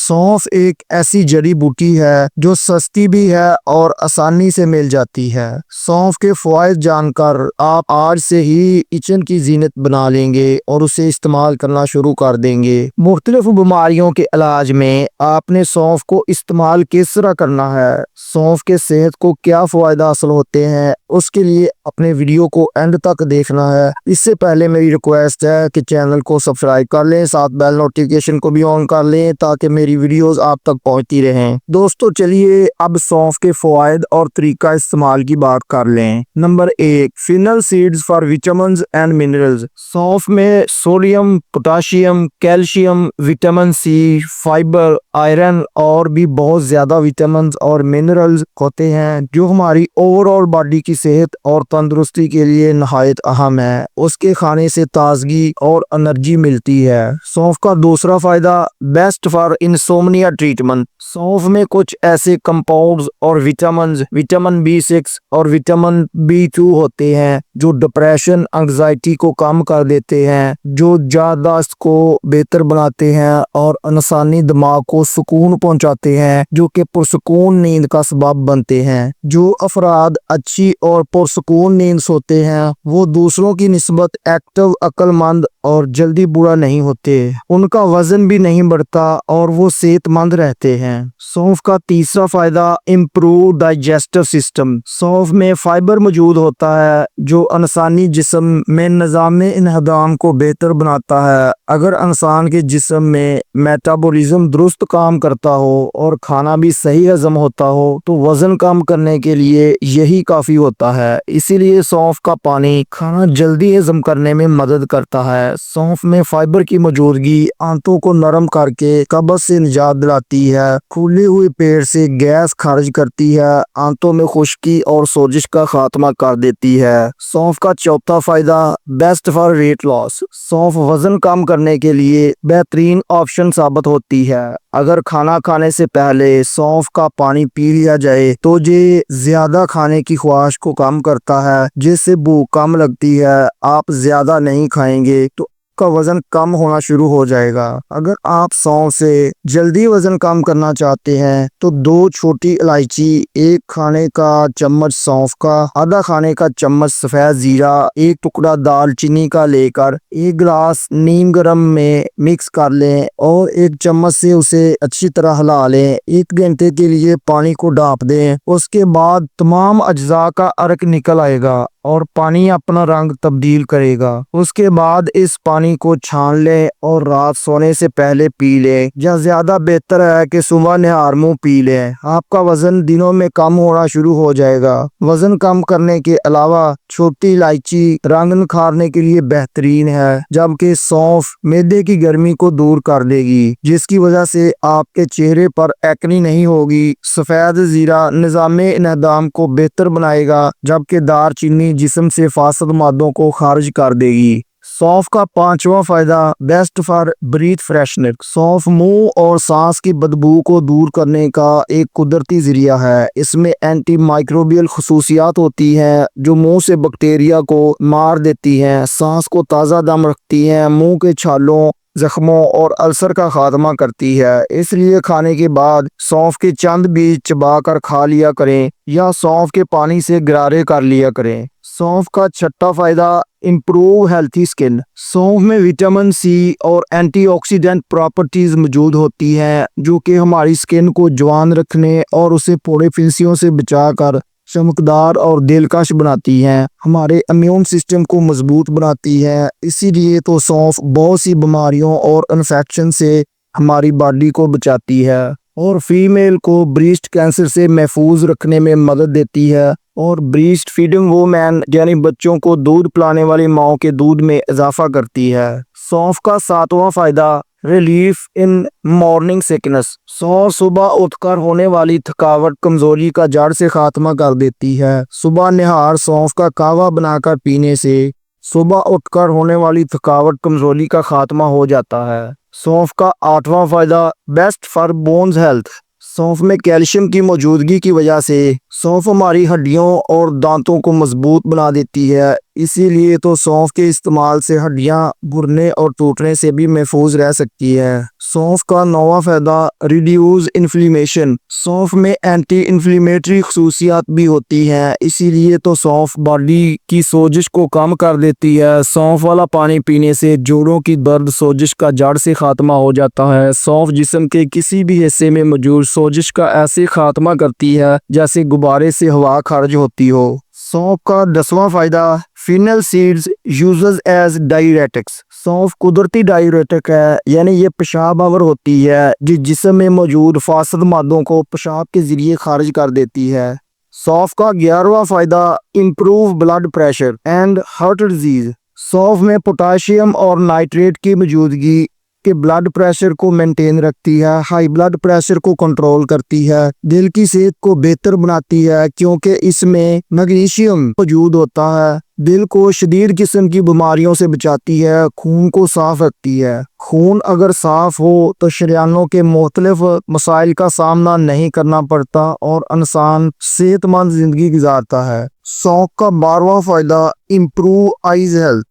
सौंफ एक ऐसी जड़ी बूटी है जो सस्ती भी है और आसानी से मिल जाती है। सौंफ के फ़वाइद जानकर आप आज से ही किचन की जीनत बना लेंगे और उसे इस्तेमाल करना शुरू कर देंगे। मुख्तलिफ बीमारियों के इलाज में आपने सौंफ को इस्तेमाल किस तरह करना है, सौंफ के सेहत को क्या फ़ायदा हासिल होते हैं, उसके लिए अपने वीडियो को एंड तक देखना है। इससे पहले मेरी रिक्वेस्ट है कि चैनल को सब्सक्राइब कर लें, साथ बेल नोटिफिकेशन को भी ऑन कर लें ताकि मेरी वीडियोस आप तक पहुंचती रहें। दोस्तों चलिए अब सौंफ के फ़वाइद और तरीका इस्तेमाल की बात कर लें। Number 1, fennel seeds for vitamins and minerals. सौंफ में sodium, potassium, calcium, vitamin C, fibre, iron और भी बहुत ज्यादा विटामिन और मिनरल्स होते हैं जो हमारी ओवरऑल बॉडी की सेहत और तंदुरुस्ती के लिए नहायत अहम है। उसके खाने से ताजगी और एनर्जी मिलती है। सौंफ का दूसरा फायदा, बेस्ट फॉर इंसोम्निया ट्रीटमेंट। सौंफ में कुछ ऐसे कंपाउंड्स और विटामिन B6 और विटामिन B2 होते हैं जो डिप्रेशन, एंग्जाइटी को कम कर देते हैं, जो याददाश्त को बेहतर बनाते हैं और इंसानी दिमाग को सुकून पहुंचाते हैं, जो कि पुरसुकून नींद का सबब बनते हैं। जो अफराद अच्छी और पुरसुकून नींद सोते हैं वो दूसरों की निस्बत एक्टिव, अक्लमंद और जल्दी बुरा नहीं होते, उनका वजन भी नहीं बढ़ता और वो सेहतमंद रहते हैं। सौंफ का तीसरा फायदा, इम्प्रूव डाइजेस्टिव सिस्टम। सौंफ में फाइबर मौजूद होता है जो इंसानी जिस्म में निज़ाम-ए-इंहदाम को बेहतर बनाता है। अगर इंसान के जिस्म में मेटाबॉलिज्म दुरुस्त काम करता हो और खाना भी सही हजम होता हो तो वजन कम करने के लिए यही काफी होता है। इसीलिए सौंफ का पानी खाना जल्दी हजम करने में मदद करता है। सौंफ में फाइबर की मौजूदगी आंतों को नरम करके कब्ज से निजात दिलाती है, खुले हुए पेट से गैस खारिज करती है, आंतों में खुश्की और सोजिश का खात्मा कर देती है। सौंफ का चौथा फायदा, बेस्ट फॉर वेट लॉस। सौंफ वजन कम करने के लिए बेहतरीन ऑप्शन साबित होती है। अगर खाना खाने से पहले सौंफ का पानी पी लिया जाए तो ये ज्यादा खाने की ख्वाहिश को कम करता है, जिससे भूख कम लगती है, आप ज्यादा नहीं खाएंगे तो का वजन कम होना शुरू हो जाएगा। अगर आप सौंफ से जल्दी वजन कम करना चाहते हैं तो 2 छोटी इलायची, 1 खाने का चम्मच सौंफ का, आधा खाने का चम्मच सफेद जीरा, 1 टुकड़ा दालचीनी का लेकर 1 गिलास नीम गर्म में मिक्स कर लें और 1 चम्मच से उसे अच्छी तरह हिला लें। 1 घंटे के लिए पानी को ढाँप दें। उसके बाद तमाम अज्जा का अर्क निकल आएगा और पानी अपना रंग तब्दील करेगा। उसके बाद इस पानी को छान लें और रात सोने से पहले पी लें, या ज्यादा बेहतर है कि सुबह नहार मुंह पी लें। आपका वजन दिनों में कम होना शुरू हो जाएगा। वजन कम करने के अलावा छोटी इलायची रंग निखारने के लिए बेहतरीन है, जबकि सौंफ मैदे की गर्मी को दूर कर देगी, जिसकी वजह से आपके चेहरे पर एक्नी नहीं होगी। सफेद जीरा निज़ाम-ए-इंहदाम को बेहतर बनाएगा, जबकि दालचीनी जिस्म से फासिद मादों को खारिज कर देगी। सौंफ का 5वां फायदा, बेस्ट फॉर ब्रीथ फ्रेशनर। सौंफ मुंह और सांस की बदबू को दूर करने का एक कुदरती जरिया है। इसमें एंटी माइक्रोबियल खसूसियात होती हैं जो मुंह से बैक्टीरिया को मार देती हैं, सांस को ताज़ा दम रखती हैं, मुंह के छालों, जख्मों और अल्सर का खात्मा करती है। इसलिए खाने के बाद सौंफ के चंद बीज चबा कर खा लिया करें या सौंफ के पानी से गरारे कर लिया करें। सौंफ का 6वां फायदा, इम्प्रूव हेल्थी स्किन। सौंफ में विटामिन सी और एंटीऑक्सीडेंट प्रॉपर्टीज मौजूद होती हैं जो कि हमारी स्किन को जवान रखने और उसे फोड़े फिंसियों से बचाकर चमकदार और दिलकश बनाती हैं, हमारे इम्यून सिस्टम को मजबूत बनाती है। इसीलिए तो सौंफ बहुत सी बीमारियों और इन्फेक्शन से हमारी बॉडी को बचाती है और फीमेल को ब्रेस्ट कैंसर से महफूज रखने में मदद देती है और ब्रेस्ट फीडिंग वूमेन यानी बच्चों को दूध पिलाने वाली माओ के दूध में इजाफा करती है। सौंफ का 7वां फायदा, रिलीफ इन मॉर्निंग सिकनेस। सौंफ सुबह उठकर होने वाली थकावट, कमजोरी का जड़ से खात्मा कर देती है। सुबह निहार सौंफ का कावा बनाकर पीने से सुबह उठकर होने वाली थकावट, कमजोरी का खात्मा हो जाता है। सौंफ का 8वां फायदा, बेस्ट फॉर बोन्स हेल्थ। सौंफ में कैल्शियम की मौजूदगी की वजह से सौंफ हमारी हड्डियों और दांतों को मजबूत बना देती है, इसीलिए तो सौंफ के इस्तेमाल से हड्डियां घुलने और टूटने से भी महफूज रह सकती है। सौंफ का नौवां फायदा रिड्यूस इन्फ्लेमेशन। सौंफ में एंटी इन्फ्लेमेटरी खसूसियात भी होती हैं, इसीलिए तो सौंफ बॉडी की सोजिश को कम कर देती है। सौंफ वाला पानी पीने से जोड़ों की दर्द सोजिश का जड़ से खात्मा हो जाता है। सौंफ जिस्म के किसी भी हिस्से में मौजूद सोजिश का ऐसे खात्मा करती है जैसे गुब्बारे से हवा खारिज होती हो। सौंफ का 10वां फायदा fennel seeds uses as diuretics. सौंफ कुदरती डायरेटिक है, यानी ये पेशाब आवर होती है जो जिस्म में मौजूद फासद मादों को पेशाब के जरिए खारिज कर देती है। सौंफ का 11वां फायदा improve blood pressure and heart disease. सौंफ में पोटाशियम और नाइट्रेट की मौजूदगी के ब्लड प्रेशर को मेंटेन रखती है, हाई ब्लड प्रेशर को कंट्रोल करती है, दिल की सेहत को बेहतर बनाती है क्योंकि इसमें मैग्नीशियम मौजूद होता है। दिल को शदीद किस्म की बीमारियों से बचाती है, खून को साफ रखती है। खून अगर साफ हो तो शरीयानों के मुख्तलिफ मसाइल का सामना नहीं करना पड़ता और इंसान सेहतमंद जिंदगी गुजारता है। सौंफ का 12वां फायदा इम्प्रूव आईज हेल्थ।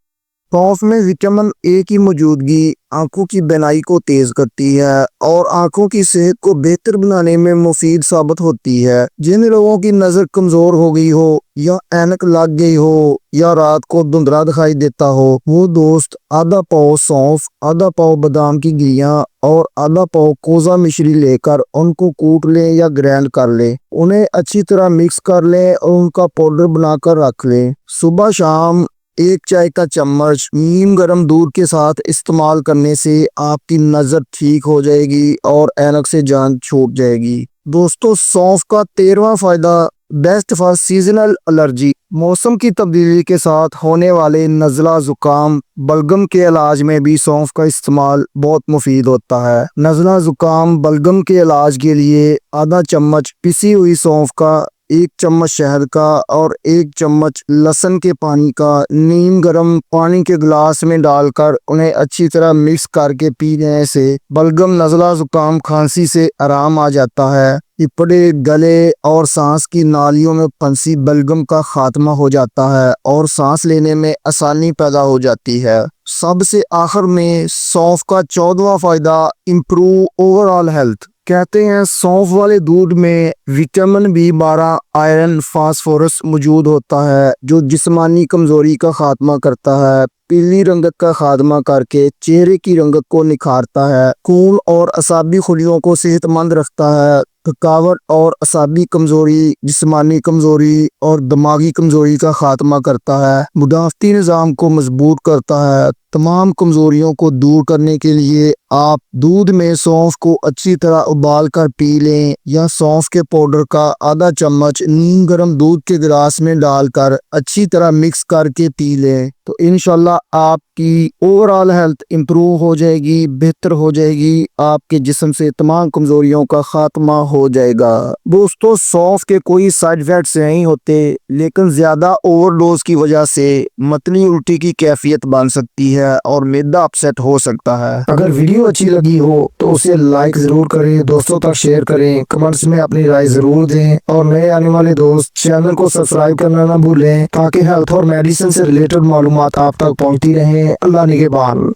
सौंफ में विटामिन ए की मौजूदगी आंखों की बीनाई को तेज करती है और आंखों की सेहत को बेहतर बनाने में मुफीद साबित होती है। जिन लोगों की नज़र कमज़ोर हो गई हो या ऐनक लग गई हो या रात को धुंधला दिखाई देता हो, वो दोस्त आधा पाव सौंफ, आधा पाव बादाम की गिरियां और आधा पाव कोजा मिश्री लेकर उनको कूट लें या ग्राइंड कर लें। उन्हें अच्छी तरह मिक्स कर लें और उनका पाउडर बनाकर रख लें। सुबह शाम 1 चाय का चम्मच नीम गर्म दूध के साथ इस्तेमाल करने से आपकी नज़र ठीक हो जाएगी और ऐनक से जान छूट जाएगी। दोस्तों, सौंफ का 13वां फायदा बेस्ट फॉर सीजनल एलर्जी। मौसम की तब्दीली के साथ होने वाले नज़ला जुकाम बलगम के इलाज में भी सौंफ का इस्तेमाल बहुत मुफीद होता है। नज़ला जुकाम बलगम के इलाज के लिए आधा चम्मच पिसी हुई सौंफ का, 1 चम्मच शहद का और 1 चम्मच लहसुन के पानी का नीम गर्म पानी के गिलास में डालकर उन्हें अच्छी तरह मिक्स करके पीने से बलगम, नज़ला, जुकाम, खांसी से आराम आ जाता है। पिपड़े, गले और सांस की नालियों में फंसी बलगम का खात्मा हो जाता है और सांस लेने में आसानी पैदा हो जाती है। सबसे आखिर में सौंफ का 14वां फायदा इम्प्रूव ओवरऑल हेल्थ। कहते हैं सौंफ वाले दूध में विटामिन B12, आयरन, फास्फोरस मौजूद होता है जो जिस्मानी कमजोरी का खात्मा करता है, पीली रंगत का खात्मा करके चेहरे की रंगत को निखारता है, खून और असाबी खुलियों को सेहतमंद रखता है, थकावट और असाबी कमजोरी, जिस्मानी कमजोरी और दिमागी कमजोरी का खात्मा करता है, मुदाफ़ती निज़ाम को मजबूत करता है। तमाम कमजोरियों को दूर करने के लिए आप दूध में सौंफ को अच्छी तरह उबाल कर पी लें या सौंफ के पाउडर का आधा चम्मच नीम गर्म दूध के गिलास में डालकर अच्छी तरह मिक्स करके पी लें, तो इंशाल्लाह आपकी ओवरऑल हेल्थ इम्प्रूव हो जाएगी, बेहतर हो जाएगी, आपके जिस्म से तमाम कमजोरियों का खात्मा हो जाएगा। दोस्तों, सौंफ के कोई साइड इफेक्ट्स नहीं होते, लेकिन ज्यादा ओवरडोज की वजह से मतली उल्टी की कैफियत बन सकती है और मैदा अपसेट हो सकता है। अगर वीडियो अच्छी लगी हो तो उसे लाइक जरूर करें, दोस्तों तक शेयर करें, कमेंट्स में अपनी राय जरूर दें और नए आने वाले दोस्त चैनल को सब्सक्राइब करना ना भूलें ताकि हेल्थ और मेडिसिन से रिलेटेड मालूमात आप तक पहुंचती रहें। अल्लाह निगहबान।